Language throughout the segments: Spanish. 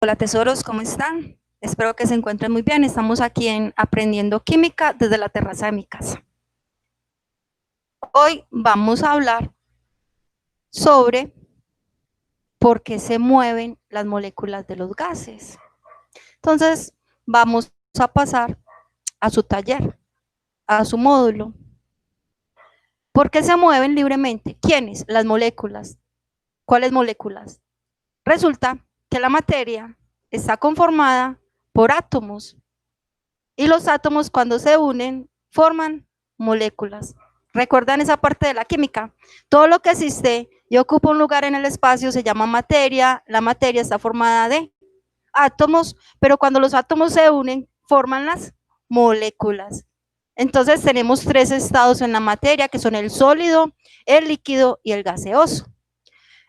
Hola tesoros, ¿cómo están? Espero que se encuentren muy bien. Estamos aquí en Aprendiendo Química desde la terraza de mi casa. Hoy vamos a hablar sobre por qué se mueven las moléculas de los gases. Entonces, vamos a pasar a su taller, a su módulo. ¿Por qué se mueven libremente? ¿Quiénes? Las moléculas. ¿Cuáles moléculas? Resulta que la materia está conformada por átomos. Y los átomos cuando se unen forman moléculas. ¿Recuerdan esa parte de la química? Todo lo que existe y ocupa un lugar en el espacio se llama materia. La materia está formada de átomos, pero cuando los átomos se unen forman las moléculas. Entonces tenemos tres estados en la materia que son el sólido, el líquido y el gaseoso.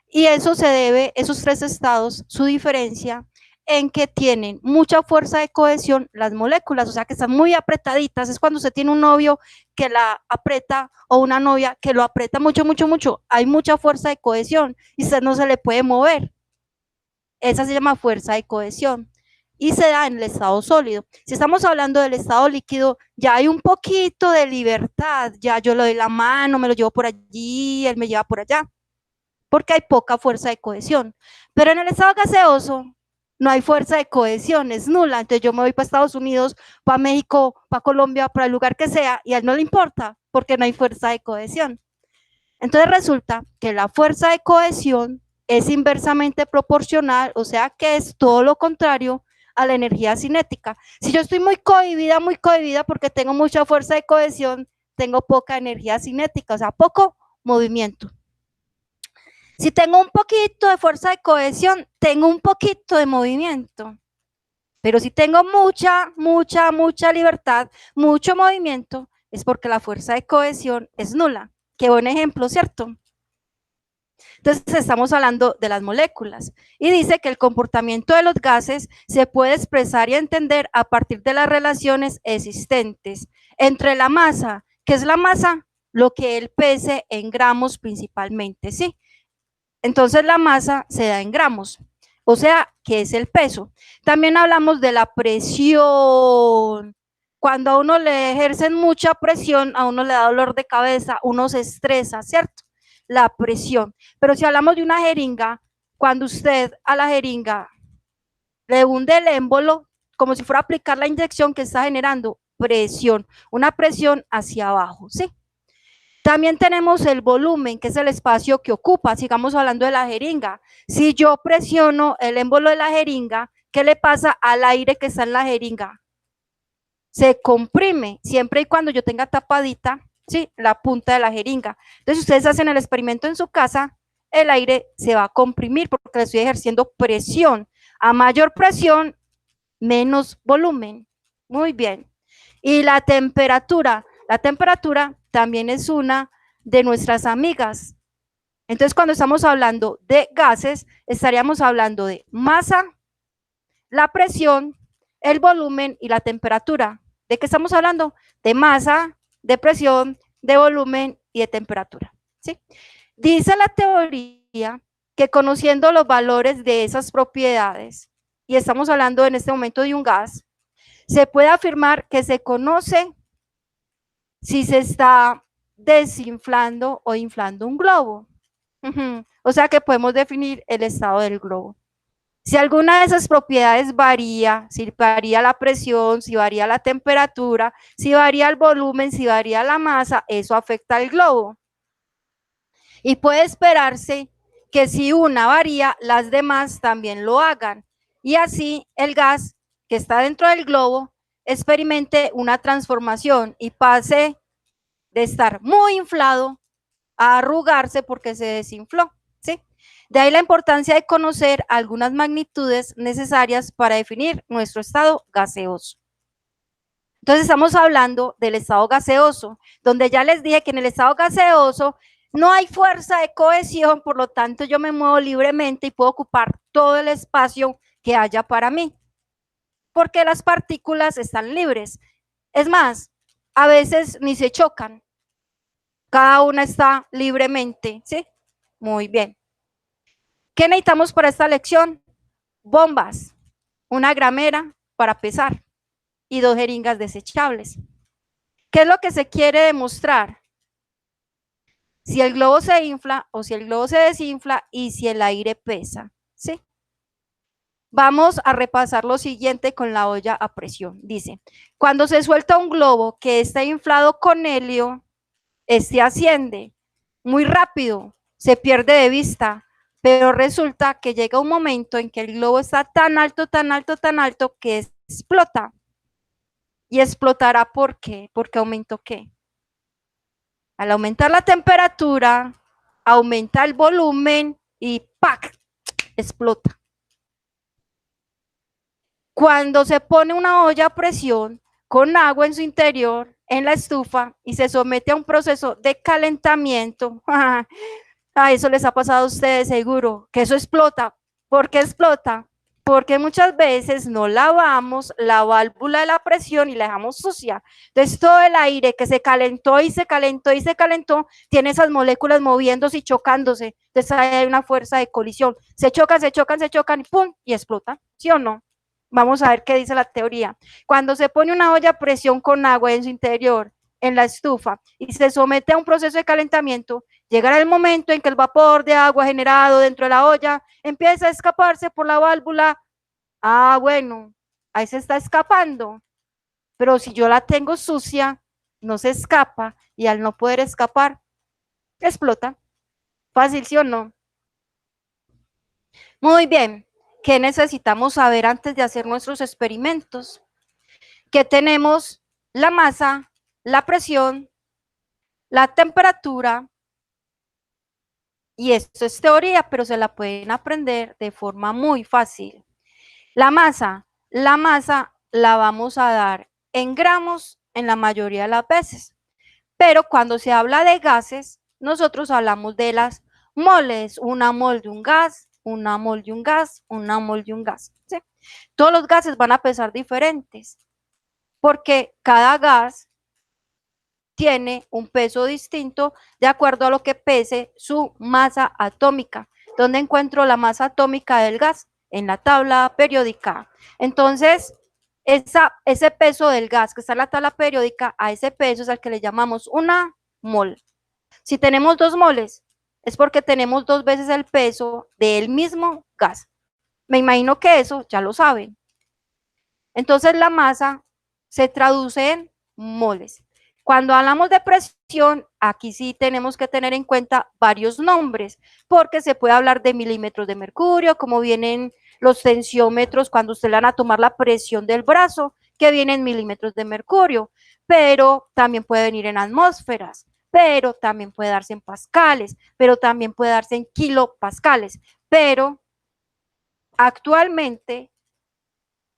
Y eso se debe, esos tres estados, su diferencia en que tienen mucha fuerza de cohesión las moléculas, o sea que están muy apretaditas. Es cuando usted tiene un novio que la aprieta o una novia que lo aprieta mucho, mucho, mucho. Hay mucha fuerza de cohesión y usted no se le puede mover. Esa se llama fuerza de cohesión y se da en el estado sólido. Si estamos hablando del estado líquido, ya hay un poquito de libertad, ya yo le doy la mano, me lo llevo por allí, él me lleva por allá, porque hay poca fuerza de cohesión. Pero en el estado gaseoso no hay fuerza de cohesión, es nula. Entonces yo me voy para Estados Unidos, para México, para Colombia, para el lugar que sea, y a él no le importa, porque no hay fuerza de cohesión. Entonces resulta que la fuerza de cohesión es inversamente proporcional, o sea que es todo lo contrario a la energía cinética. Si yo estoy muy cohibida porque tengo mucha fuerza de cohesión, tengo poca energía cinética, o sea, poco movimiento. Si tengo un poquito de fuerza de cohesión, tengo un poquito de movimiento. Pero si tengo mucha, mucha, mucha libertad, mucho movimiento, es porque la fuerza de cohesión es nula. Qué buen ejemplo, ¿cierto? Entonces estamos hablando de las moléculas y dice que el comportamiento de los gases se puede expresar y entender a partir de las relaciones existentes entre la masa. ¿Qué es la masa? Lo que él pese en gramos principalmente, ¿sí? Entonces la masa se da en gramos, o sea, que es el peso. También hablamos de la presión. Cuando a uno le ejercen mucha presión, a uno le da dolor de cabeza, uno se estresa, ¿cierto? La presión. Pero si hablamos de una jeringa, cuando usted a la jeringa le hunde el émbolo, como si fuera a aplicar la inyección que está generando presión, una presión hacia abajo, ¿sí? También tenemos el volumen, que es el espacio que ocupa. Sigamos hablando de la jeringa. Si yo presiono el émbolo de la jeringa, ¿qué le pasa al aire que está en la jeringa? Se comprime, siempre y cuando yo tenga tapadita, ¿sí?, la punta de la jeringa. Entonces, si ustedes hacen el experimento en su casa, el aire se va a comprimir porque le estoy ejerciendo presión. A mayor presión, menos volumen. Muy bien. Y la temperatura también es una de nuestras amigas. Entonces, cuando estamos hablando de gases, estaríamos hablando de masa, la presión, el volumen y la temperatura. ¿De qué estamos hablando? De masa, de presión, de volumen y de temperatura, ¿sí? Dice la teoría que conociendo los valores de esas propiedades, y estamos hablando en este momento de un gas, se puede afirmar que se conoce si se está desinflando o inflando un globo. O sea que podemos definir el estado del globo. Si alguna de esas propiedades varía, si varía la presión, si varía la temperatura, si varía el volumen, si varía la masa, eso afecta al globo. Y puede esperarse que si una varía, las demás también lo hagan. Y así el gas que está dentro del globo experimente una transformación y pase de estar muy inflado a arrugarse porque se desinfló, ¿sí? De ahí la importancia de conocer algunas magnitudes necesarias para definir nuestro estado gaseoso. Entonces estamos hablando del estado gaseoso, donde ya les dije que en el estado gaseoso no hay fuerza de cohesión, por lo tanto yo me muevo libremente y puedo ocupar todo el espacio que haya para mí, porque las partículas están libres. Es más, a veces ni se chocan, cada una está libremente, ¿sí? Muy bien. ¿Qué necesitamos para esta lección? Bombas. una gramera para pesar y 2 jeringas desechables. ¿Qué es lo que se quiere demostrar? Si el globo se infla o si el globo se desinfla y si el aire pesa, ¿sí? Vamos a repasar lo siguiente con la olla a presión. Dice, cuando se suelta un globo que está inflado con helio, este asciende muy rápido, se pierde de vista, pero resulta que llega un momento en que el globo está tan alto, tan alto, tan alto que explota. ¿Y explotará por qué? Porque aumentó ¿qué? Al aumentar la temperatura, aumenta el volumen y ¡pac! Explota. Cuando se pone una olla a presión con agua en su interior, en la estufa, y se somete a un proceso de calentamiento, a eso les ha pasado a ustedes seguro, que eso explota. ¿Por qué explota? Porque muchas veces no lavamos la válvula de la presión y la dejamos sucia. Entonces todo el aire que se calentó y se calentó y se calentó, tiene esas moléculas moviéndose y chocándose. Entonces hay una fuerza de colisión. Se chocan, se chocan, se chocan y ¡pum! Y explota. ¿Sí o no? Vamos a ver qué dice la teoría. Cuando se pone una olla a presión con agua en su interior, en la estufa, y se somete a un proceso de calentamiento, llegará el momento en que el vapor de agua generado dentro de la olla empieza a escaparse por la válvula. Ah, bueno, ahí se está escapando. Pero si yo la tengo sucia, no se escapa y al no poder escapar, explota. ¿Fácil, sí o no? Muy bien. ¿Qué necesitamos saber antes de hacer nuestros experimentos? Que tenemos la masa, la presión, la temperatura, y esto es teoría, pero se la pueden aprender de forma muy fácil. La masa la vamos a dar en gramos en la mayoría de las veces, pero cuando se habla de gases, nosotros hablamos de las moles, una mol de un gas, una mol de un gas, una mol de un gas. ¿Sí? Todos los gases van a pesar diferentes, porque cada gas tiene un peso distinto de acuerdo a lo que pese su masa atómica. ¿Dónde encuentro la masa atómica del gas? En la tabla periódica. Entonces, ese peso del gas que está en la tabla periódica, a ese peso es al que le llamamos una mol. Si tenemos 2 moles, es porque tenemos 2 veces el peso del mismo gas. Me imagino que eso ya lo saben. Entonces, la masa se traduce en moles. Cuando hablamos de presión, aquí sí tenemos que tener en cuenta varios nombres, porque se puede hablar de milímetros de mercurio, como vienen los tensiómetros cuando usted le van a tomar la presión del brazo, que vienen milímetros de mercurio, pero también puede venir en atmósferas, pero también puede darse en pascales, pero también puede darse en kilopascales, pero actualmente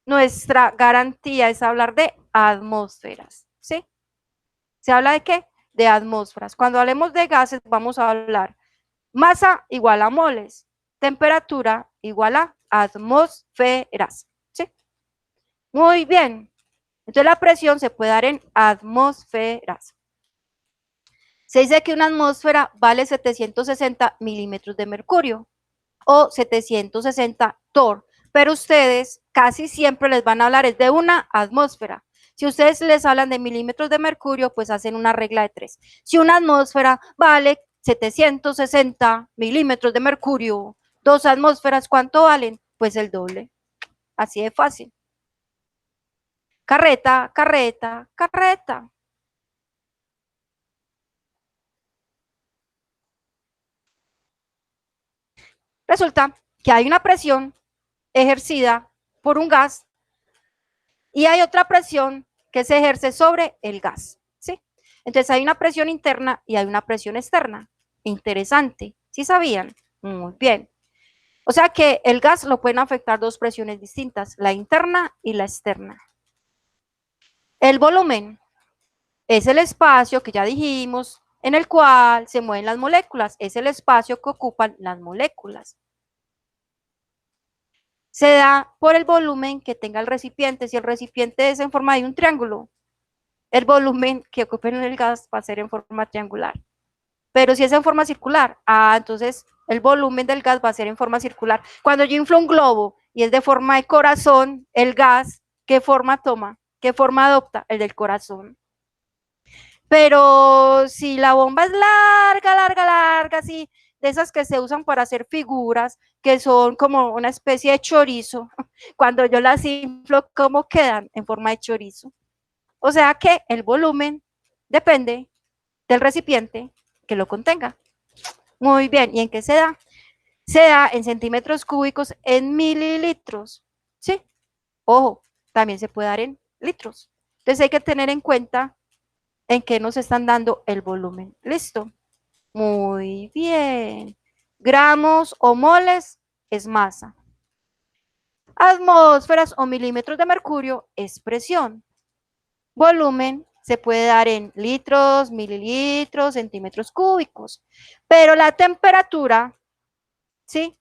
nuestra garantía es hablar de atmósferas, ¿sí? ¿Se habla de qué? De atmósferas. Cuando hablemos de gases, vamos a hablar masa igual a moles, temperatura igual a atmósferas, ¿sí? Muy bien. Entonces la presión se puede dar en atmósferas. Se dice que una atmósfera vale 760 milímetros de mercurio o 760 torr, pero ustedes casi siempre les van a hablar es de una atmósfera. Si ustedes les hablan de milímetros de mercurio, pues hacen una regla de 3. Si una atmósfera vale 760 milímetros de mercurio, 2 atmósferas, ¿cuánto valen? Pues el doble. Así de fácil. Carreta, carreta, carreta. Resulta que hay una presión ejercida por un gas y hay otra presión que se ejerce sobre el gas, ¿sí? Entonces hay una presión interna y hay una presión externa. Interesante, ¿sí sabían? Muy bien. O sea que el gas lo pueden afectar 2 presiones distintas, la interna y la externa. El volumen es el espacio que ya dijimos en el cual se mueven las moléculas, es el espacio que ocupan las moléculas. Se da por el volumen que tenga el recipiente. Si el recipiente es en forma de un triángulo, el volumen que ocupe en el gas va a ser en forma triangular. Pero si es en forma circular, entonces el volumen del gas va a ser en forma circular. Cuando yo inflo un globo y es de forma de corazón, el gas, ¿qué forma toma? ¿Qué forma adopta? El del corazón. Pero si la bomba es larga, larga, larga, así, de esas que se usan para hacer figuras, que son como una especie de chorizo, cuando yo las inflo, ¿cómo quedan? En forma de chorizo. O sea que el volumen depende del recipiente que lo contenga. Muy bien, ¿y en qué se da? Se da en centímetros cúbicos en mililitros, ¿sí? Ojo, también se puede dar en litros. Entonces hay que tener en cuenta en qué nos están dando el volumen. ¿Listo? Muy bien. Gramos o moles es masa. Atmósferas o milímetros de mercurio es presión. Volumen se puede dar en litros, mililitros, centímetros cúbicos. Pero la temperatura, ¿sí?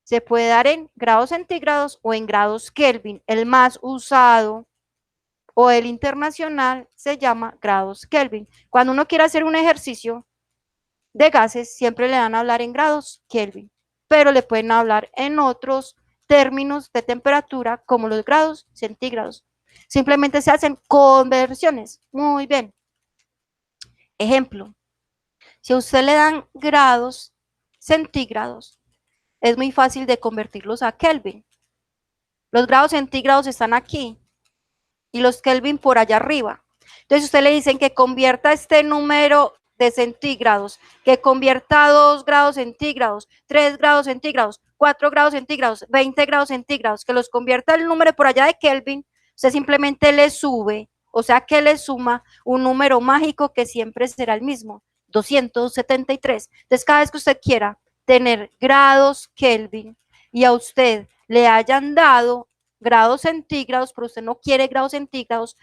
Se puede dar en grados centígrados o en grados Kelvin. El más usado o el internacional se llama grados Kelvin. Cuando uno quiere hacer un ejercicio de gases, siempre le van a hablar en grados Kelvin, pero le pueden hablar en otros términos de temperatura como los grados centígrados. Simplemente se hacen conversiones. Muy bien. Ejemplo, si a usted le dan grados centígrados, es muy fácil de convertirlos a Kelvin. Los grados centígrados están aquí y los Kelvin por allá arriba. Entonces usted le dicen que convierta este número de centígrados, que convierta a 2 grados centígrados, 3 grados centígrados, 4 grados centígrados, 20 grados centígrados, que los convierta el número por allá de Kelvin, usted simplemente le sube, o sea que le suma un número mágico que siempre será el mismo, 273. Entonces cada vez que usted quiera tener grados Kelvin y a usted le hayan dado grados centígrados, pero usted no quiere grados centígrados,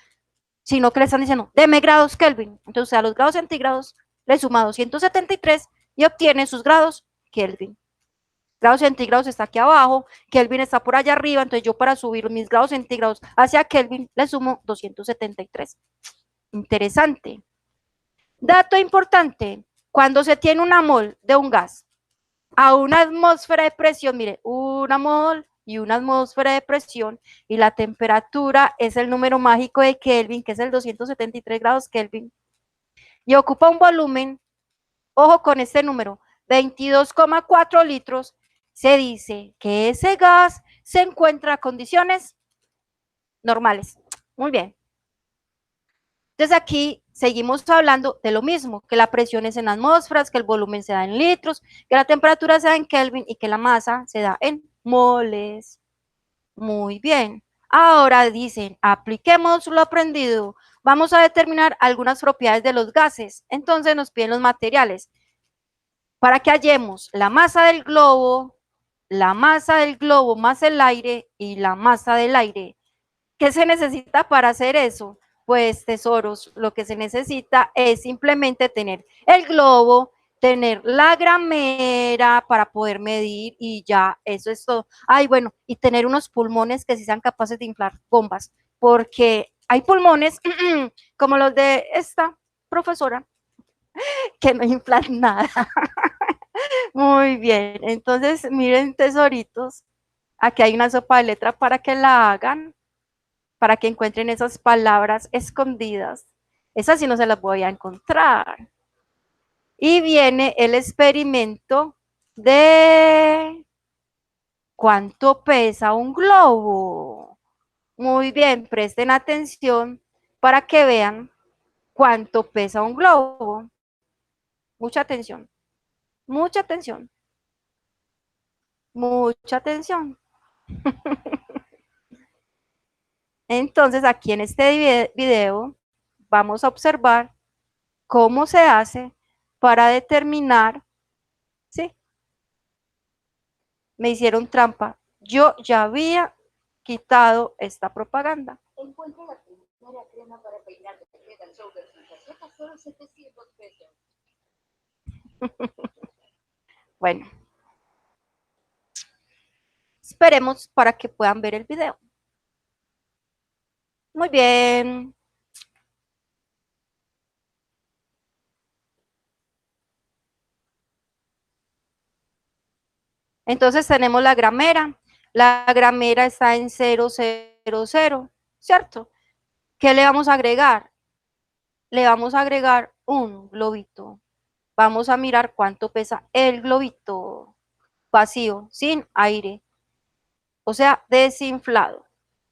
sino que le están diciendo, deme grados Kelvin. Entonces a los grados centígrados le suma 273 y obtiene sus grados Kelvin. Grados centígrados está aquí abajo, Kelvin está por allá arriba, entonces yo para subir mis grados centígrados hacia Kelvin le sumo 273. Interesante. Dato importante, cuando se tiene una mol de un gas a una atmósfera de presión, mire, una mol y una atmósfera de presión y la temperatura es el número mágico de Kelvin, que es el 273 grados Kelvin, y ocupa un volumen, ojo con este número, 22,4 litros, se dice que ese gas se encuentra a condiciones normales. Muy bien. Entonces aquí seguimos hablando de lo mismo, que la presión es en atmósferas, que el volumen se da en litros, que la temperatura se da en Kelvin y que la masa se da en moles. Muy bien. Ahora dicen, apliquemos lo aprendido. Vamos a determinar algunas propiedades de los gases. Entonces nos piden los materiales. Para que hallemos la masa del globo más el aire y la masa del aire. ¿Qué se necesita para hacer eso? Pues tesoros, lo que se necesita es simplemente tener el globo, tener la gramera para poder medir y ya, eso es todo. Ay, bueno, y tener unos pulmones que sí sean capaces de inflar bombas, porque hay pulmones como los de esta profesora que no inflan nada. Muy bien, entonces miren tesoritos, aquí hay una sopa de letra para que la hagan, para que encuentren esas palabras escondidas. Esas sí no se las voy a encontrar. Y viene el experimento de cuánto pesa un globo. Muy bien, presten atención para que vean cuánto pesa un globo. Mucha atención, mucha atención, mucha atención. Entonces, aquí en este video vamos a observar cómo se hace para determinar, ¿sí? Me hicieron trampa. Yo ya había quitado esta propaganda. Encuentra la primera crema para peinar de Head and Shoulders a solo 700 pesos. Bueno, esperemos para que puedan ver el video. Muy bien. Entonces tenemos la gramera. La gramera está en 0,0,0, ¿cierto? ¿Qué le vamos a agregar? Le vamos a agregar un globito. Vamos a mirar cuánto pesa el globito vacío, sin aire, o sea, desinflado.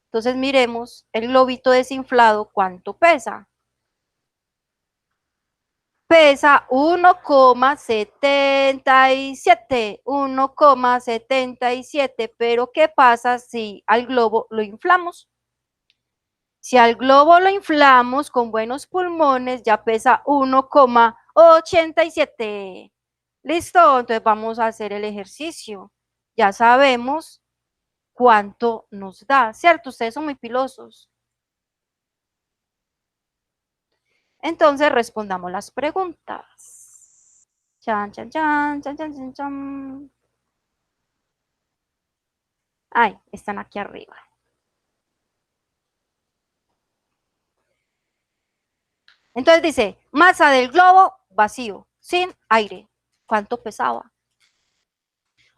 Entonces miremos el globito desinflado, ¿cuánto pesa? Pesa 1,77, 1,77, pero ¿qué pasa si al globo lo inflamos? Si al globo lo inflamos con buenos pulmones, ya pesa 1,87. ¿Listo? Entonces vamos a hacer el ejercicio. Ya sabemos cuánto nos da, ¿cierto? Ustedes son muy pilosos. Entonces respondamos las preguntas. Chan, chan, chan, chan, chan, chan, chan. Ay, están aquí arriba. Entonces dice, masa del globo vacío, sin aire. ¿Cuánto pesaba?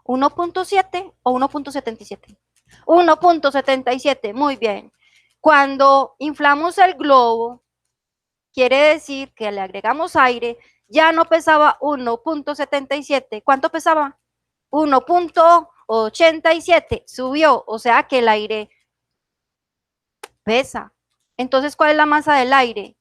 1,7 o 1,77. 1,77, muy bien. Cuando inflamos el globo, quiere decir que le agregamos aire, ya no pesaba 1,77. ¿Cuánto pesaba? 1,87. Subió, o sea que el aire pesa. Entonces, ¿cuál es la masa del aire?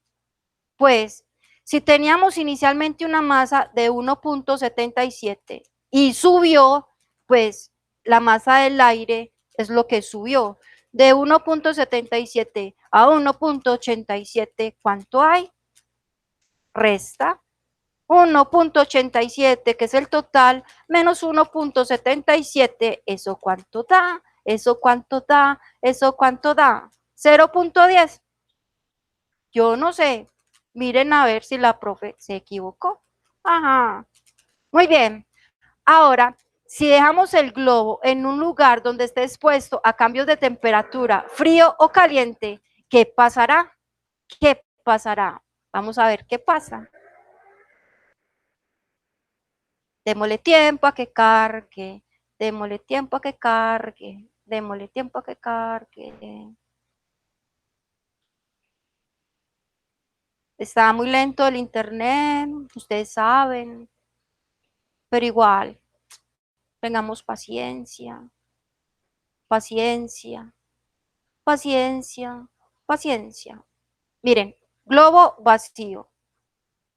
Pues, si teníamos inicialmente una masa de 1,77 y subió, pues la masa del aire es lo que subió. De 1,77 a 1,87, ¿cuánto hay? Resta 1,87, que es el total, menos 1,77, ¿eso cuánto da? ¿Eso cuánto da? ¿Eso cuánto da? 0,10. Yo no sé. Miren a ver si la profe se equivocó. Ajá. Muy bien. Ahora, si dejamos el globo en un lugar donde esté expuesto a cambios de temperatura, frío o caliente, ¿qué pasará? ¿Qué pasará? Vamos a ver qué pasa. Démosle tiempo a que cargue. Démosle tiempo a que cargue. Démosle tiempo a que cargue. Está muy lento el internet, ustedes saben, pero igual, tengamos paciencia, paciencia, paciencia, paciencia. Miren, globo vacío.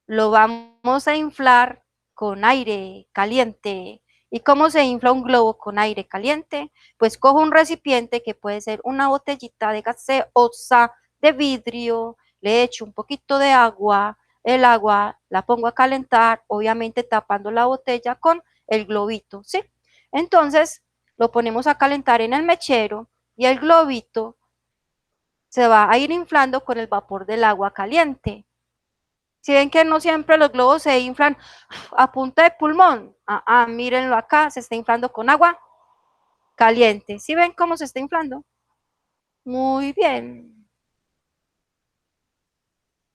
Lo vamos a inflar con aire caliente. ¿Y cómo se infla un globo con aire caliente? Pues cojo un recipiente que puede ser una botellita de gaseosa de vidrio, le echo un poquito de agua, el agua la pongo a calentar, obviamente tapando la botella con el globito, ¿sí? Entonces lo ponemos a calentar en el mechero y el globito se va a ir inflando con el vapor del agua caliente. Si ven que no siempre los globos se inflan a punta de pulmón, mírenlo acá, se está inflando con agua caliente. ¿Sí ven cómo se está inflando? Muy bien.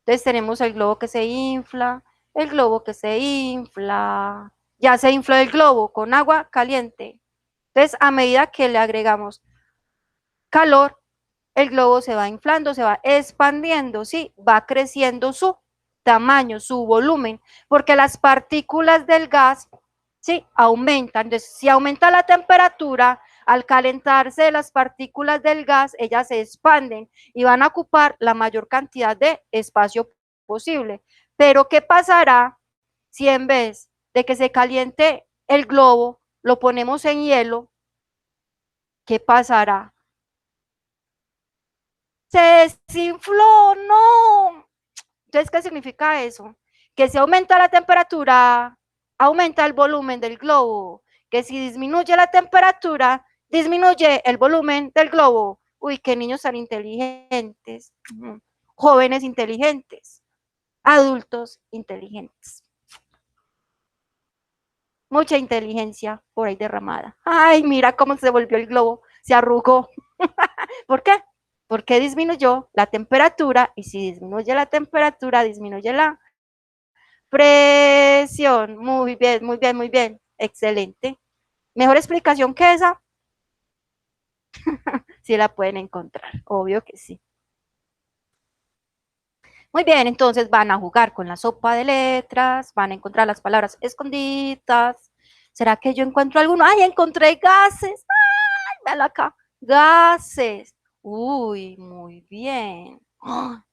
Entonces tenemos el globo que se infla, el globo que se infla. Ya se infló el globo con agua caliente. Entonces, a medida que le agregamos calor, el globo se va inflando, se va expandiendo, ¿sí? Va creciendo su tamaño, su volumen, porque las partículas del gas, ¿sí? Aumentan. Entonces, si aumenta la temperatura, al calentarse las partículas del gas, ellas se expanden y van a ocupar la mayor cantidad de espacio posible. Pero, ¿qué pasará si en vez de que se caliente el globo, lo ponemos en hielo? ¿Qué pasará? Se desinfló, no. Entonces, ¿qué significa eso? Que si aumenta la temperatura, aumenta el volumen del globo. Que si disminuye la temperatura, disminuye el volumen del globo. Uy, qué niños tan inteligentes. Jóvenes inteligentes. Adultos inteligentes. Mucha inteligencia por ahí derramada. Ay, mira cómo se volvió el globo. Se arrugó. ¿Por qué? Porque disminuyó la temperatura y si disminuye la temperatura, disminuye la presión. Muy bien, muy bien, muy bien. Excelente. Mejor explicación que esa, sí la pueden encontrar, obvio que sí. Muy bien, entonces van a jugar con la sopa de letras, van a encontrar las palabras escondidas. ¿Será que yo encuentro alguno? ¡Ay, encontré gases! ¡Ay, véalo acá! Gases. Uy, muy bien. ¡Ah!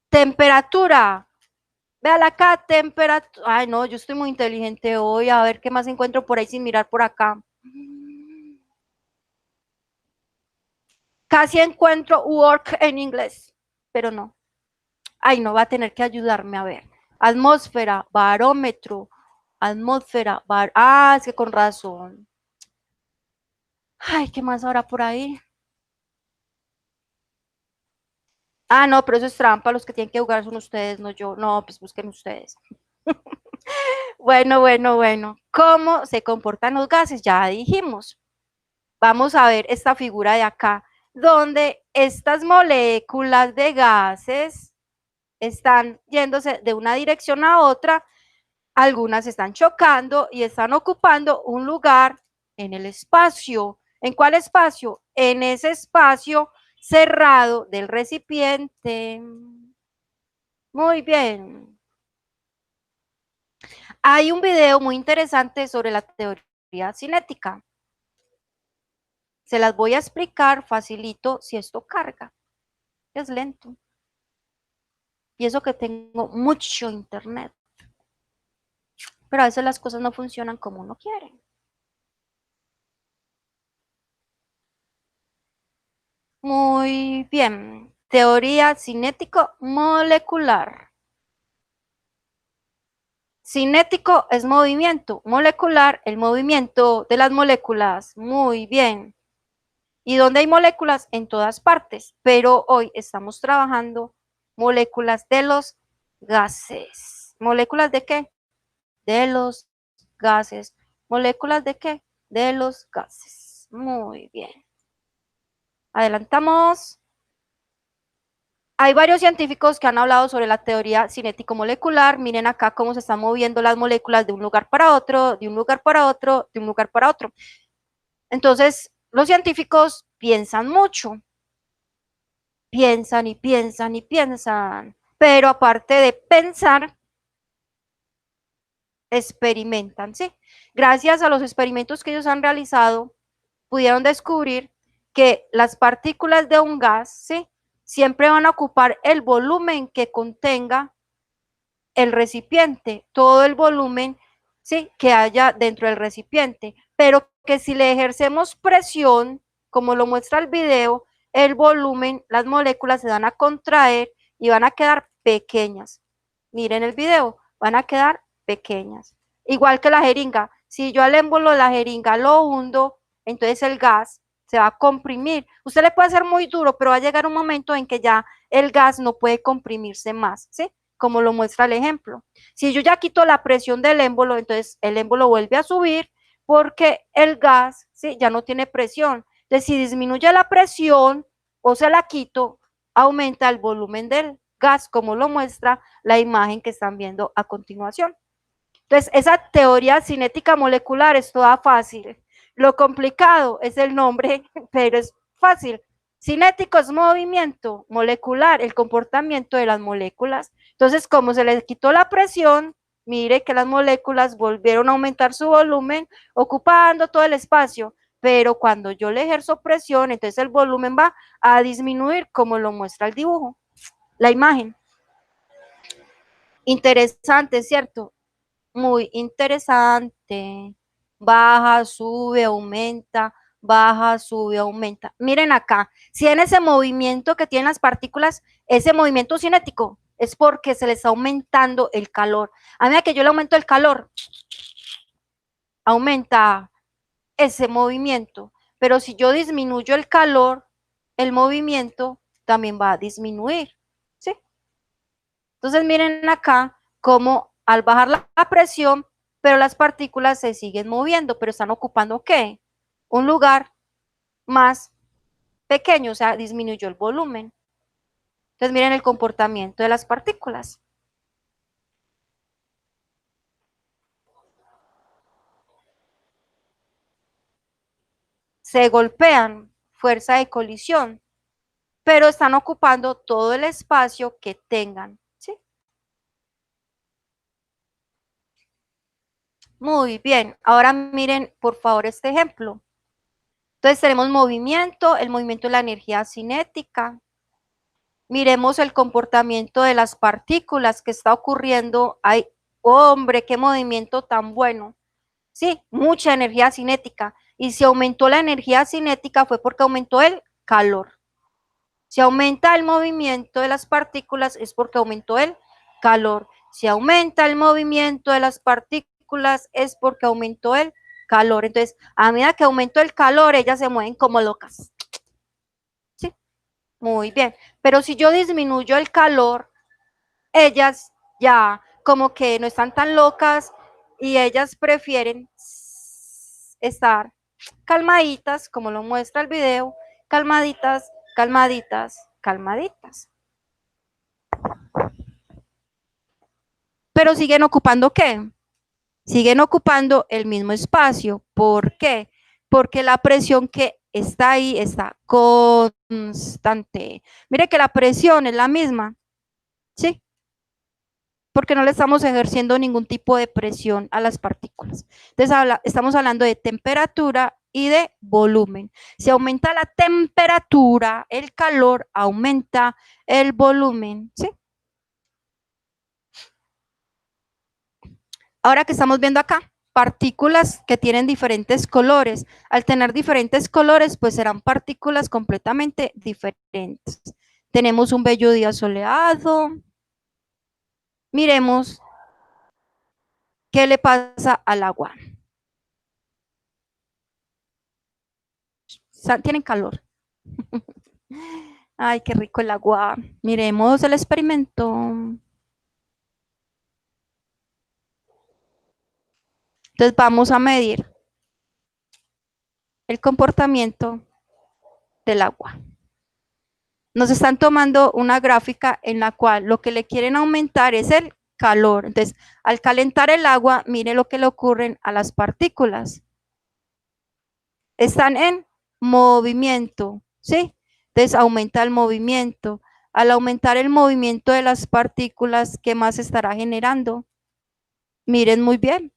Temperatura. Véala acá, temperatura. Ay, no, yo estoy muy inteligente hoy. A ver qué más encuentro por ahí sin mirar por acá. Casi encuentro work en inglés, pero no. Ay, no va a tener que ayudarme a ver. Atmósfera, barómetro, atmósfera, es que con razón. Ay, ¿qué más habrá por ahí? Ah, no, pero eso es trampa. Los que tienen que jugar son ustedes, no yo. No, pues busquen ustedes. Bueno. ¿Cómo se comportan los gases? Ya dijimos. Vamos a ver esta figura de acá, donde estas moléculas de gases están yéndose de una dirección a otra. Algunas están chocando y están ocupando un lugar en el espacio. ¿En cuál espacio? En ese espacio cerrado del recipiente. Muy bien. Hay un video muy interesante sobre la teoría cinética. Se las voy a explicar facilito si esto carga. Es lento. Y eso que tengo mucho internet. Pero a veces las cosas no funcionan como uno quiere. Muy bien. Teoría cinético-molecular. Cinético es movimiento, molecular el movimiento de las moléculas. Muy bien. ¿Y dónde hay moléculas? En todas partes, pero hoy estamos trabajando moléculas de los gases. ¿Moléculas de qué? De los gases. ¿Moléculas de qué? De los gases. Muy bien. Adelantamos. Hay varios científicos que han hablado sobre la teoría cinético-molecular. Miren acá cómo se están moviendo las moléculas de un lugar para otro, de un lugar para otro, de un lugar para otro. Entonces, los científicos piensan mucho, piensan y piensan y piensan, pero aparte de pensar, experimentan, ¿sí? Gracias a los experimentos que ellos han realizado, pudieron descubrir que las partículas de un gas, ¿sí? Siempre van a ocupar el volumen que contenga el recipiente, todo el volumen, ¿sí? Que haya dentro del recipiente, pero que si le ejercemos presión, como lo muestra el video, el volumen, las moléculas se van a contraer y van a quedar pequeñas. Miren el video, van a quedar pequeñas. Igual que la jeringa, si yo al émbolo de la jeringa lo hundo, entonces el gas se va a comprimir. Usted le puede hacer muy duro, pero va a llegar un momento en que ya el gas no puede comprimirse más, ¿sí? Como lo muestra el ejemplo. Si yo ya quito la presión del émbolo, entonces el émbolo vuelve a subir porque el gas, ¿sí? Ya no tiene presión. Entonces, si disminuye la presión o se la quito, aumenta el volumen del gas, como lo muestra la imagen que están viendo a continuación. Entonces, esa teoría cinética molecular es toda fácil. Lo complicado es el nombre, pero es fácil. Cinético es movimiento, molecular, el comportamiento de las moléculas. Entonces, como se les quitó la presión, mire que las moléculas volvieron a aumentar su volumen, ocupando todo el espacio. Pero cuando yo le ejerzo presión, entonces el volumen va a disminuir, como lo muestra el dibujo, la imagen. Interesante, ¿cierto? Muy interesante. Baja, sube, aumenta, baja, sube, aumenta. Miren acá, si en ese movimiento que tienen las partículas, ese movimiento cinético, es porque se les está aumentando el calor. A medida que yo le aumento el calor, aumenta ese movimiento. Pero si yo disminuyo el calor, el movimiento también va a disminuir. ¿Sí? Entonces miren acá cómo al bajar la presión, pero las partículas se siguen moviendo, pero están ocupando ¿qué? Un lugar más pequeño, o sea, disminuyó el volumen. Entonces miren el comportamiento de las partículas. se golpean, fuerza de colisión, pero están ocupando todo el espacio que tengan, ¿sí? Muy bien, ahora miren por favor este ejemplo. Entonces tenemos movimiento, el movimiento es la energía cinética. Miremos el comportamiento de las partículas que está ocurriendo. Ay, hombre, qué movimiento tan bueno. Sí, mucha energía cinética. Y si aumentó la energía cinética fue porque aumentó el calor. Si aumenta el movimiento de las partículas es porque aumentó el calor. Si aumenta el movimiento de las partículas es porque aumentó el calor. Entonces, a medida que aumentó el calor, ellas se mueven como locas. ¿Sí? Muy bien. Pero si yo disminuyo el calor, ellas ya como que no están tan locas y ellas prefieren estar calmaditas, como lo muestra el video, calmaditas, calmaditas, calmaditas. Pero siguen ocupando ¿qué? Siguen ocupando el mismo espacio. ¿Por qué? Porque la presión que está ahí está constante. Mire que la presión es la misma, ¿sí? Porque no le estamos ejerciendo ningún tipo de presión a las partículas. Entonces estamos hablando de temperatura y de volumen. Si aumenta la temperatura, el calor aumenta el volumen, ¿sí? Ahora que estamos viendo acá, partículas que tienen diferentes colores. Al tener diferentes colores, pues serán partículas completamente diferentes. Tenemos un bello día soleado. Miremos qué le pasa al agua. Tienen calor. Ay, qué rico el agua. Miremos el experimento. Entonces vamos a medir el comportamiento del agua. Nos están tomando una gráfica en la cual lo que le quieren aumentar es el calor. Entonces, al calentar el agua, mire lo que le ocurren a las partículas. Están en movimiento, ¿sí? Entonces, aumenta el movimiento. Al aumentar el movimiento de las partículas, ¿qué más estará generando? Miren muy bien.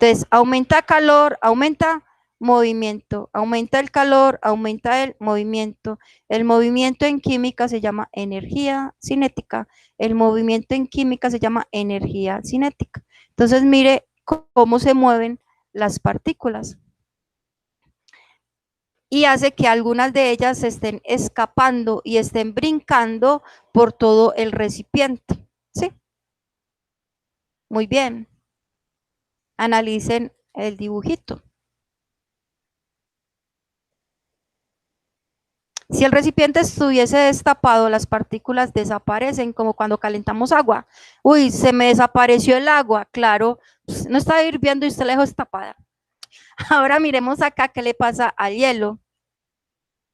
Entonces, aumenta calor, aumenta movimiento, aumenta el calor, aumenta el movimiento. El movimiento en química se llama energía cinética. El movimiento en química se llama energía cinética. Entonces, mire cómo se mueven las partículas. Y hace que algunas de ellas se estén escapando y estén brincando por todo el recipiente. ¿Sí? Muy bien. Analicen el dibujito. Si el recipiente estuviese destapado, las partículas desaparecen, como cuando calentamos agua. Uy, se me desapareció el agua, claro, pues, no está hirviendo y usted la dejó destapada. Ahora miremos acá qué le pasa al hielo.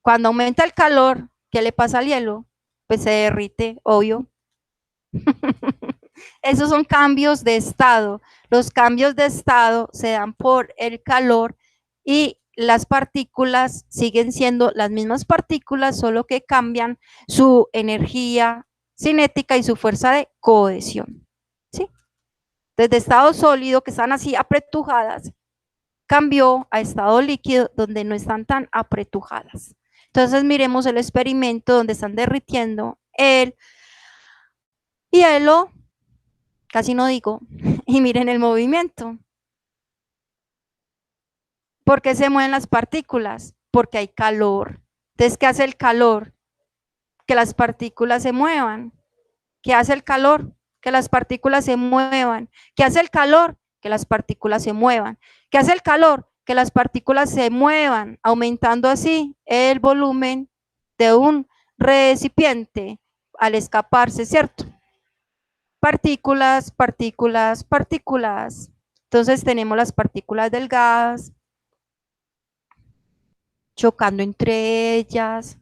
Cuando aumenta el calor, ¿qué le pasa al hielo? Pues se derrite, obvio. Esos son cambios de estado. Los cambios de estado se dan por el calor y las partículas siguen siendo las mismas partículas, solo que cambian su energía cinética y su fuerza de cohesión. ¿Sí? Desde estado sólido, que están así apretujadas, cambió a estado líquido, donde no están tan apretujadas. Entonces miremos el experimento donde están derritiendo el hielo, casi no digo, y miren el movimiento. ¿Por qué se mueven las partículas? Porque hay calor. Entonces, ¿qué hace el calor? Que las partículas se muevan. ¿Qué hace el calor? Que las partículas se muevan. ¿Qué hace el calor? Que las partículas se muevan. ¿Qué hace el calor? Que las partículas se muevan, aumentando así el volumen de un recipiente al escaparse, ¿cierto? Partículas, partículas, partículas. Entonces tenemos las partículas del gas chocando entre ellas.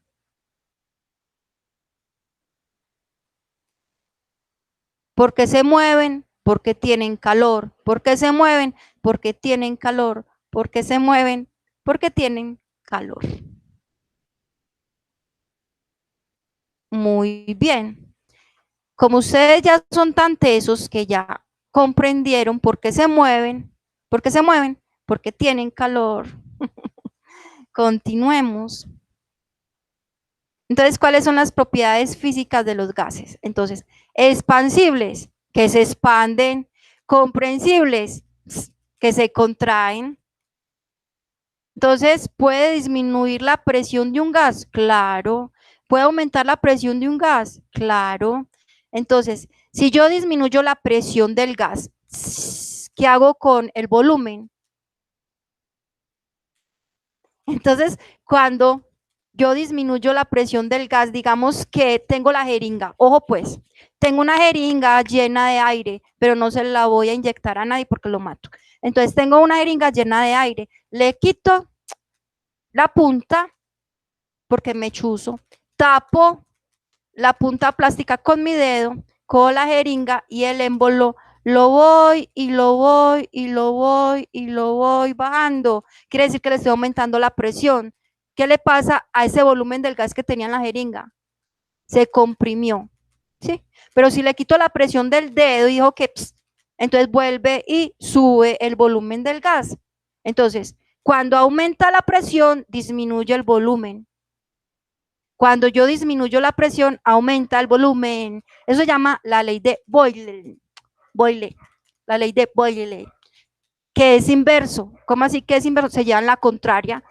¿Por qué se mueven? Porque tienen calor. ¿Por qué se mueven? porque tienen calor, porque se mueven, porque tienen calor. Muy bien. Como ustedes ya son tan tesos que ya comprendieron por qué se mueven, porque tienen calor. Continuemos. Entonces, ¿cuáles son las propiedades físicas de los gases? Entonces, expansibles, que se expanden, comprensibles, que se contraen. Entonces, ¿puede disminuir la presión de un gas? Claro. ¿Puede aumentar la presión de un gas? Claro. Entonces, si yo disminuyo la presión del gas, ¿qué hago con el volumen? Entonces, cuando yo disminuyo la presión del gas, digamos que tengo la jeringa, ojo pues, tengo una jeringa llena de aire, pero no se la voy a inyectar a nadie porque lo mato. Entonces, tengo una jeringa llena de aire, le quito la punta porque me chuzo, tapo la punta plástica con mi dedo, con la jeringa y el émbolo lo voy y lo voy y lo voy y lo voy bajando. Quiere decir que le estoy aumentando la presión. ¿Qué le pasa a ese volumen del gas que tenía en la jeringa? Se comprimió, ¿sí? Pero si le quito la presión del dedo y dijo que, entonces vuelve y sube el volumen del gas. Entonces, cuando aumenta la presión, disminuye el volumen. Cuando yo disminuyo la presión, aumenta el volumen. Eso se llama la ley de Boyle. Boyle. La ley de Boyle. Que es inverso. ¿Cómo así que es inverso? Se lleva en la contraria.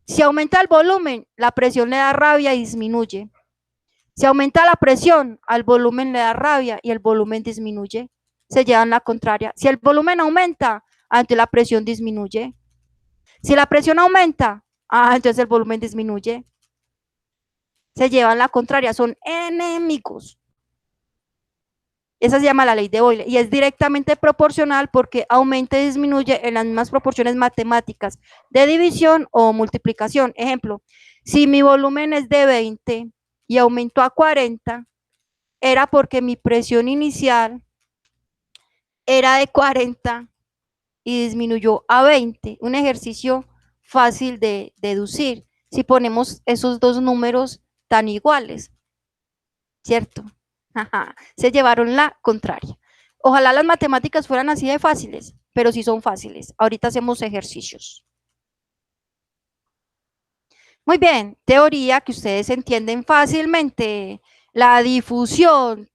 Si aumenta el volumen, la presión le da rabia y disminuye. Si aumenta la presión, al volumen le da rabia y el volumen disminuye. Se lleva en la contraria. Si el volumen aumenta, entonces la presión disminuye. Si la presión aumenta, entonces el volumen disminuye. Se llevan la contraria, son enemigos. Esa se llama la ley de Boyle y es directamente proporcional porque aumenta y disminuye en las mismas proporciones matemáticas de división o multiplicación. Ejemplo, si mi volumen es de 20 y aumentó a 40, era porque mi presión inicial era de 40 y disminuyó a 20. Un ejercicio fácil de deducir si ponemos esos dos números tan iguales, ¿cierto? Se llevaron la contraria. Ojalá las matemáticas fueran así de fáciles, pero sí son fáciles. Ahorita hacemos ejercicios. Muy bien, teoría que ustedes entienden fácilmente. La difusión,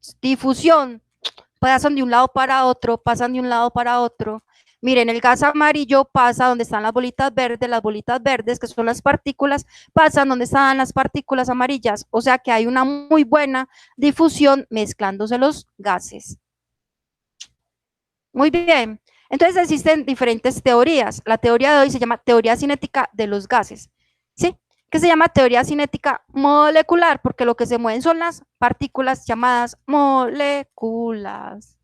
pasan de un lado para otro, pasan de un lado para otro. Miren, el gas amarillo pasa donde están las bolitas verdes, que son las partículas, pasan donde están las partículas amarillas. O sea que hay una muy buena difusión mezclándose los gases. Muy bien. Entonces existen diferentes teorías. La teoría de hoy se llama teoría cinética de los gases. ¿Sí? Que se llama teoría cinética molecular, porque lo que se mueven son las partículas llamadas moléculas.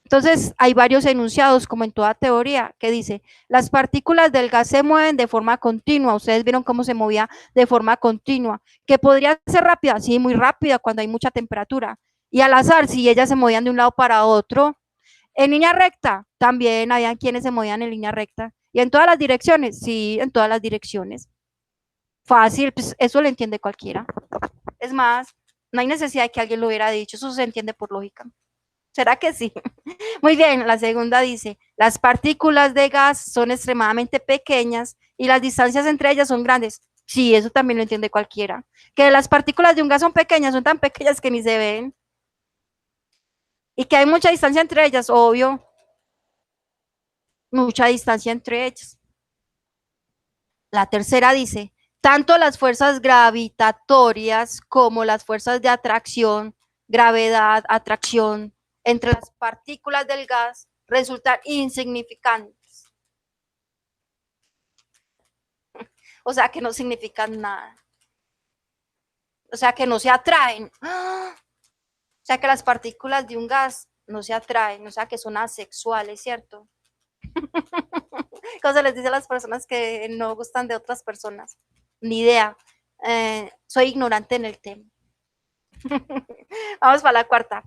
Entonces, hay varios enunciados, como en toda teoría, que dice, las partículas del gas se mueven de forma continua. Ustedes vieron cómo se movía de forma continua, que podría ser rápida, sí, muy rápida cuando hay mucha temperatura. Y al azar, si ellas se movían de un lado para otro. En línea recta, también había quienes se movían en línea recta. Y en todas las direcciones, sí, en todas las direcciones. Fácil, pues eso lo entiende cualquiera. Es más, no hay necesidad de que alguien lo hubiera dicho, eso se entiende por lógica. ¿Será que sí? Muy bien, la segunda dice, las partículas de gas son extremadamente pequeñas y las distancias entre ellas son grandes. Sí, eso también lo entiende cualquiera. Que las partículas de un gas son pequeñas, son tan pequeñas que ni se ven. Y que hay mucha distancia entre ellas, obvio, mucha distancia entre ellas. La tercera dice, tanto las fuerzas gravitatorias como las fuerzas de atracción, gravedad, atracción, entre las partículas del gas resultan insignificantes. O sea que no significan nada. O sea que no se atraen. O sea que las partículas de un gas no se atraen, o sea que son asexuales, ¿cierto? ¿Cómo se les dice a las personas que no gustan de otras personas? Ni idea. Soy ignorante en el tema. Vamos para la cuarta.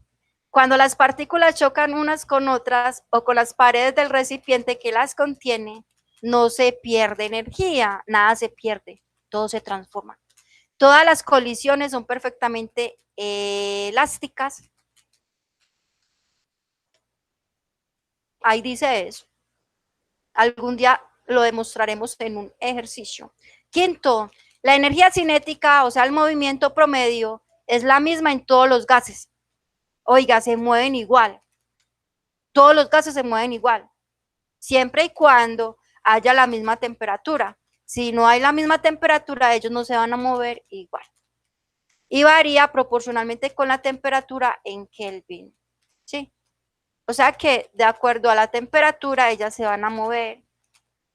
Cuando las partículas chocan unas con otras o con las paredes del recipiente que las contiene, no se pierde energía, nada se pierde, todo se transforma. Todas las colisiones son perfectamente elásticas. Ahí dice eso. Algún día lo demostraremos en un ejercicio. Quinto, la energía cinética, o sea, el movimiento promedio, es la misma en todos los gases. Oiga, se mueven igual. Todos los gases se mueven igual, siempre y cuando haya la misma temperatura. Si no hay la misma temperatura, ellos no se van a mover igual. Y varía proporcionalmente con la temperatura en Kelvin. ¿Sí? O sea que de acuerdo a la temperatura, ellas se van a mover.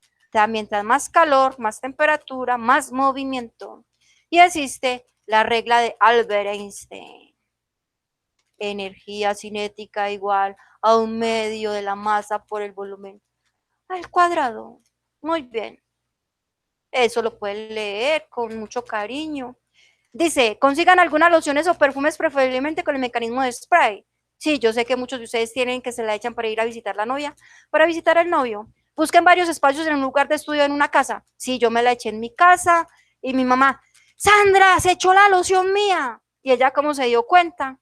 O sea, mientras más calor, más temperatura, más movimiento. Y existe la regla de Albert Einstein. Energía cinética igual a un medio de la masa por el volumen al cuadrado. Muy bien. Eso lo pueden leer con mucho cariño. Dice, consigan algunas lociones o perfumes preferiblemente con el mecanismo de spray. Sí, yo sé que muchos de ustedes tienen que se la echan para ir a visitar la novia, para visitar al novio. Busquen varios espacios en un lugar de estudio en una casa. Sí, yo me la eché en mi casa y mi mamá, Sandra, se echó la loción mía. Y ella como se dio cuenta,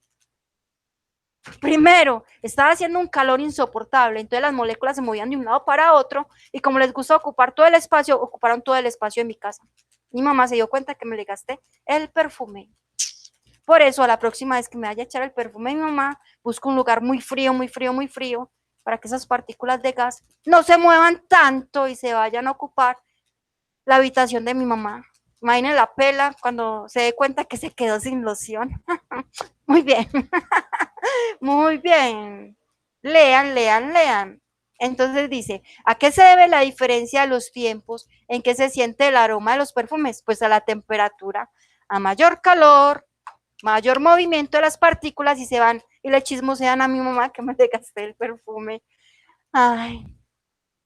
primero, estaba haciendo un calor insoportable, entonces las moléculas se movían de un lado para otro y como les gusta ocupar todo el espacio, ocuparon todo el espacio en mi casa. Mi mamá se dio cuenta que me le gasté el perfume. Por eso, a la próxima vez que me vaya a echar el perfume de mi mamá, busco un lugar muy frío, muy frío, muy frío, para que esas partículas de gas no se muevan tanto y se vayan a ocupar la habitación de mi mamá. Imaginen la pela cuando se dé cuenta que se quedó sin loción. Muy bien. Muy bien. Lean, lean, lean. Entonces dice, ¿a qué se debe la diferencia de los tiempos en que se siente el aroma de los perfumes? Pues a la temperatura. A mayor calor, mayor movimiento de las partículas y se van y le chismosean a mi mamá que me gasté el perfume. Ay.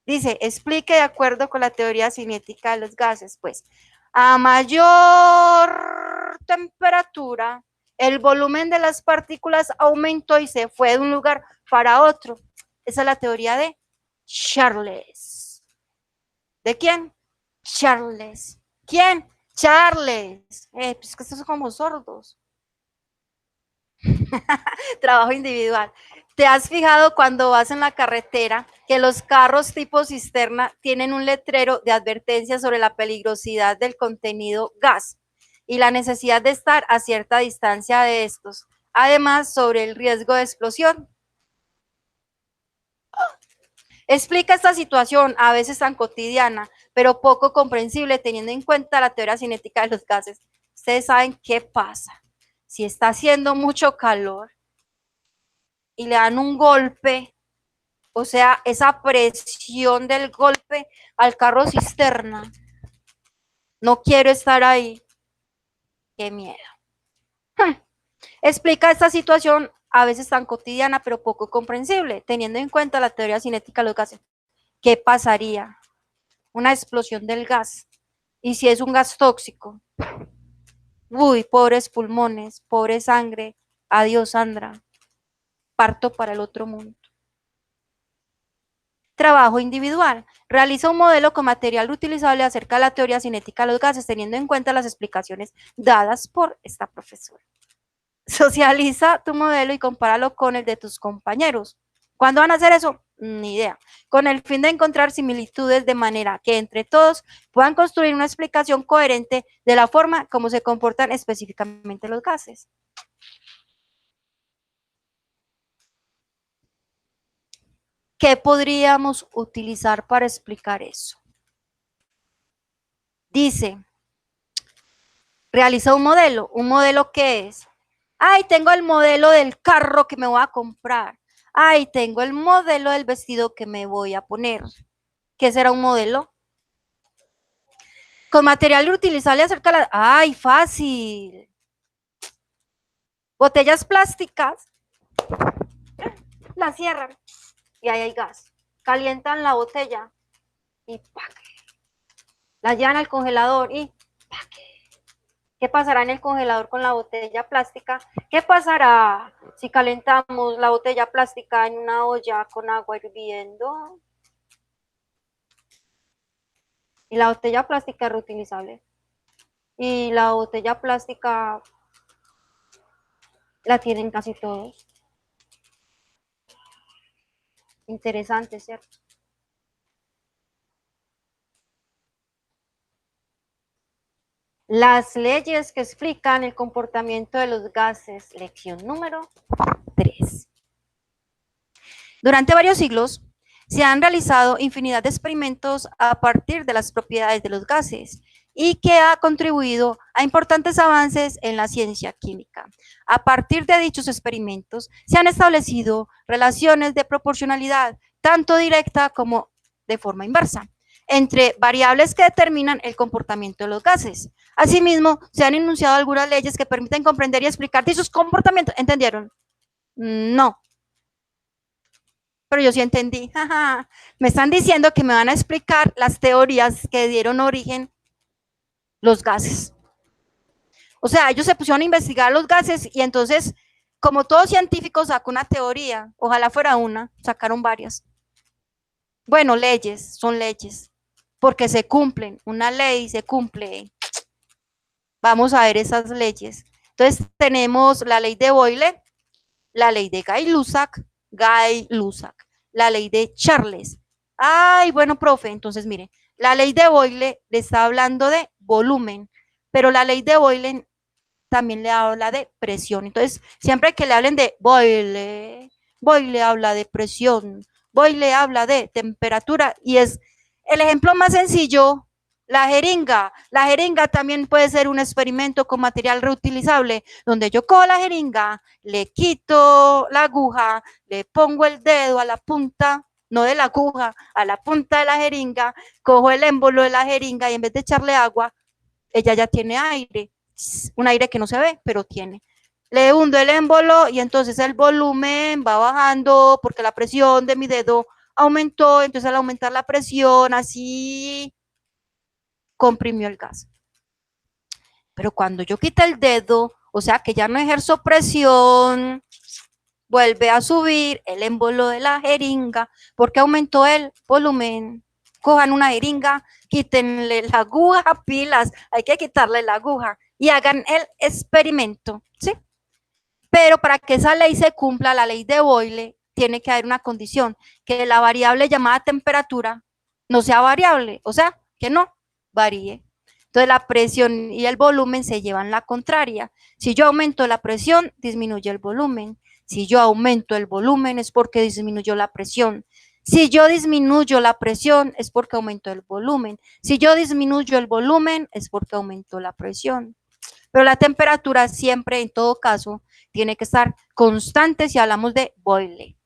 Dice, explique de acuerdo con la teoría cinética de los gases. Pues a mayor temperatura, el volumen de las partículas aumentó y se fue de un lugar para otro. Esa es la teoría de Charles. ¿De quién? Charles. ¿Quién? Charles. Pues que estos son como sordos. Trabajo individual. ¿Te has fijado cuando vas en la carretera que los carros tipo cisterna tienen un letrero de advertencia sobre la peligrosidad del contenido gas y la necesidad de estar a cierta distancia de estos? Además, sobre el riesgo de explosión. Explica esta situación, a veces tan cotidiana, pero poco comprensible teniendo en cuenta la teoría cinética de los gases. Ustedes saben qué pasa. Si está haciendo mucho calor y le dan un golpe, o sea, esa presión del golpe al carro cisterna. No quiero estar ahí. Qué miedo. Explica esta situación a veces tan cotidiana, pero poco comprensible, teniendo en cuenta la teoría cinética de los gases. ¿Qué pasaría? Una explosión del gas. ¿Y si es un gas tóxico? Uy, pobres pulmones, pobre sangre. Adiós, Sandra. Parto para el otro mundo. Trabajo individual. Realiza un modelo con material utilizable acerca de la teoría cinética de los gases, teniendo en cuenta las explicaciones dadas por esta profesora. Socializa tu modelo y compáralo con el de tus compañeros. ¿Cuándo van a hacer eso? Ni idea. Con el fin de encontrar similitudes de manera que entre todos puedan construir una explicación coherente de la forma como se comportan específicamente los gases. ¿Qué podríamos utilizar para explicar eso? Dice, realiza un modelo ¿qué es? Ay, tengo el modelo del carro que me voy a comprar. Ay, tengo el modelo del vestido que me voy a poner. ¿Qué será un modelo? Con material reutilizable acerca de la... ¡Ay, fácil! Botellas plásticas, la cierran y ahí hay gas. Calientan la botella y ¡pac! La llevan al congelador y ¡pac! ¿Qué pasará en el congelador con la botella plástica? ¿Qué pasará si calentamos la botella plástica en una olla con agua hirviendo? Y la botella plástica es reutilizable. Y la botella plástica la tienen casi todos. Interesante, ¿cierto? Las leyes que explican el comportamiento de los gases. Lección número 3. Durante varios siglos se han realizado infinidad de experimentos a partir de las propiedades de los gases y que ha contribuido a importantes avances en la ciencia química. A partir de dichos experimentos se han establecido relaciones de proporcionalidad, tanto directa como de forma inversa, entre variables que determinan el comportamiento de los gases. Asimismo, se han enunciado algunas leyes que permiten comprender y explicar dichos comportamientos. ¿Entendieron? No. Pero yo sí entendí. Me están diciendo que me van a explicar las teorías que dieron origen los gases. O sea, ellos se pusieron a investigar los gases y entonces, como todo científico sacó una teoría, ojalá fuera una, sacaron varias. Bueno, leyes, son leyes, porque se cumplen, una ley se cumple. Vamos a ver esas leyes. Entonces tenemos la ley de Boyle, la ley de Gay-Lussac, la ley de Charles. Ay, bueno, profe, entonces mire, la ley de Boyle le está hablando de volumen, pero la ley de Boyle también le habla de presión. Entonces, siempre que le hablen de Boyle, Boyle habla de presión, Boyle habla de temperatura y es el ejemplo más sencillo. La jeringa. La jeringa también puede ser un experimento con material reutilizable, donde yo cojo la jeringa, le quito la aguja, le pongo el dedo a la punta, no de la aguja, a la punta de la jeringa, cojo el émbolo de la jeringa y en vez de echarle agua, ella ya tiene aire, un aire que no se ve, pero tiene. Le hundo el émbolo y entonces el volumen va bajando porque la presión de mi dedo aumentó, entonces al aumentar la presión, así comprimió el gas. Pero cuando yo quito el dedo, o sea que ya no ejerzo presión, vuelve a subir el émbolo de la jeringa porque aumentó el volumen. Cojan una jeringa, quítenle la aguja, pilas, hay que quitarle la aguja y hagan el experimento, ¿sí? Pero para que esa ley se cumpla, la ley de Boyle, tiene que haber una condición, que la variable llamada temperatura no sea variable, o sea, que no varíe. Entonces la presión y el volumen se llevan la contraria. Si yo aumento la presión, disminuye el volumen. Si yo aumento el volumen es porque disminuyó la presión. Si yo disminuyo la presión es porque aumentó el volumen. Si yo disminuyo el volumen es porque aumentó la presión. Pero la temperatura siempre, en todo caso, tiene que estar constante si hablamos de Boyle.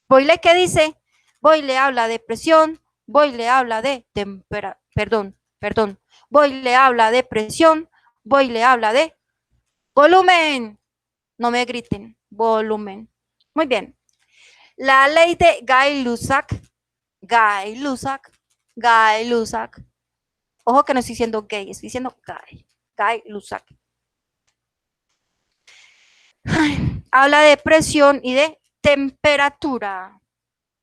¿Boyle qué dice? Boyle habla de presión, Boyle habla de Boyle habla de presión, Boyle habla de volumen. No me griten, volumen. Muy bien. La ley de Gay-Lussac, ojo que no estoy diciendo gay, estoy diciendo Gay-Lussac. Habla de presión y de temperatura.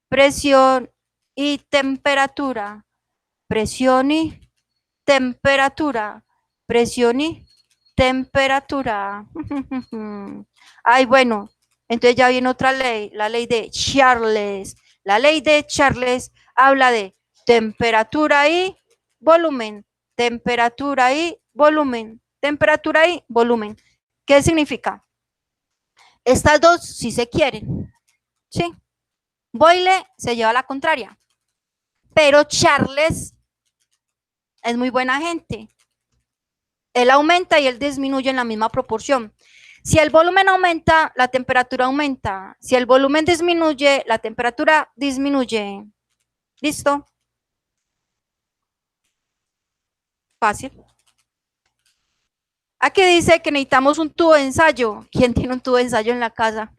Presión y temperatura. Presión y temperatura. Presión y temperatura. Ay, bueno, entonces ya viene otra ley, la ley de Charles. La ley de Charles habla de temperatura y volumen. Temperatura y volumen. Temperatura y volumen. ¿Qué significa? Estas dos sí se quieren, ¿sí? Boyle se lleva la contraria, pero Charles es muy buena gente. Él aumenta y él disminuye en la misma proporción. Si el volumen aumenta, la temperatura aumenta. Si el volumen disminuye, la temperatura disminuye. ¿Listo? Fácil. Aquí dice que necesitamos un tubo de ensayo. ¿Quién tiene un tubo de ensayo en la casa?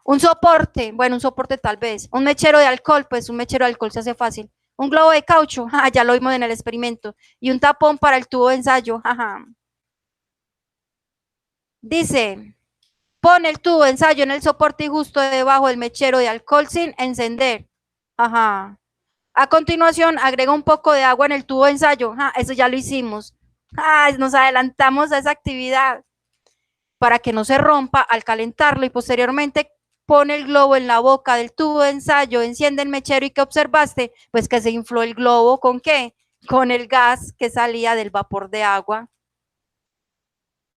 Un soporte, bueno, un soporte tal vez. Un mechero de alcohol, pues un mechero de alcohol se hace fácil. Un globo de caucho, ya lo vimos en el experimento. Y un tapón para el tubo de ensayo, jaja. Dice, pone el tubo de ensayo en el soporte y justo debajo del mechero de alcohol sin encender. Ajá. A continuación, agrega un poco de agua en el tubo de ensayo. Eso ya lo hicimos. Nos adelantamos a esa actividad para que no se rompa al calentarlo y posteriormente pone el globo en la boca del tubo de ensayo, enciende el mechero y ¿qué observaste? Pues que se infló el globo ¿con qué? Con el gas que salía del vapor de agua.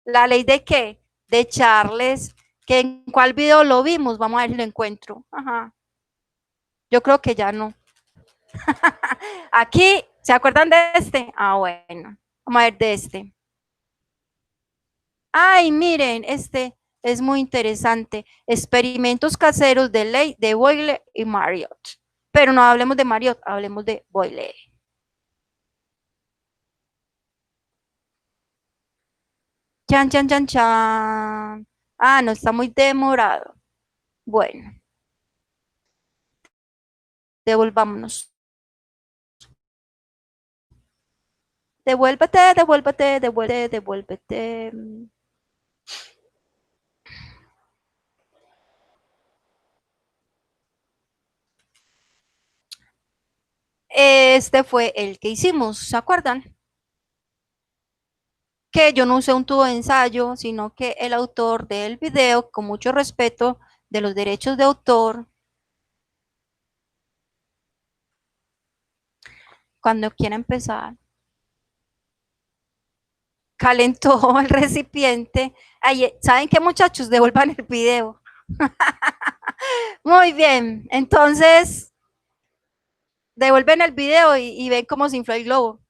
¿La ley de qué? De Charles. ¿Que en cuál video lo vimos? Vamos a ver si lo encuentro. Ajá. Yo creo que ya no. Aquí, ¿se acuerdan de este? Bueno. Vamos a ver de este. Ay, miren, este es muy interesante. Experimentos caseros de Ley de Boyle y Marriott. Pero no hablemos de Marriott, hablemos de Boyle. Chan, chan, chan, chan. No está muy demorado. Bueno, devolvámonos. Devuélvete, devuélvete, devuélvete, devuélvete. Este fue el que hicimos, ¿se acuerdan? Que yo no usé un tubo de ensayo, sino que el autor del video, con mucho respeto de los derechos de autor, cuando quiera empezar, calentó el recipiente. Ay, ¿saben qué, muchachos? Devuelvan el video. Muy bien, entonces devuelven el video y ven cómo se infló el globo.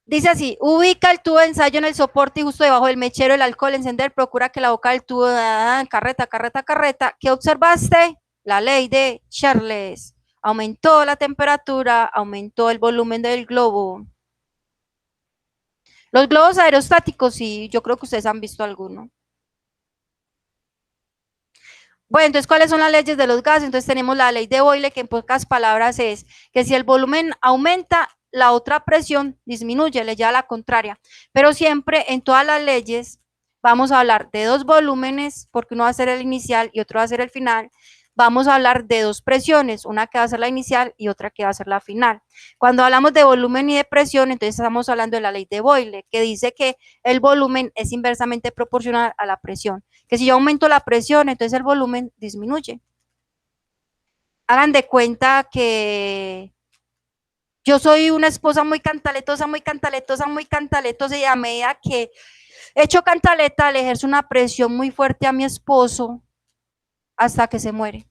Dice así, ubica el tubo de ensayo en el soporte y justo debajo del mechero el alcohol, encender, procura que la boca del tubo, carreta, carreta, carreta. ¿Qué observaste? La ley de Charles. Aumentó la temperatura, aumentó el volumen del globo. Los globos aerostáticos, sí, yo creo que ustedes han visto alguno. Bueno, entonces, ¿cuáles son las leyes de los gases? Entonces tenemos la ley de Boyle, que en pocas palabras es que si el volumen aumenta, la otra presión disminuye, le lleva a la contraria. Pero siempre en todas las leyes vamos a hablar de dos volúmenes, porque uno va a ser el inicial y otro va a ser el final. Vamos a hablar de dos presiones, una que va a ser la inicial y otra que va a ser la final. Cuando hablamos de volumen y de presión, entonces estamos hablando de la ley de Boyle, que dice que el volumen es inversamente proporcional a la presión, que si yo aumento la presión, entonces el volumen disminuye. Hagan de cuenta que yo soy una esposa muy cantaletosa, muy cantaletosa, muy cantaletosa, y a medida que echo cantaleta, le ejerzo una presión muy fuerte a mi esposo hasta que se muere.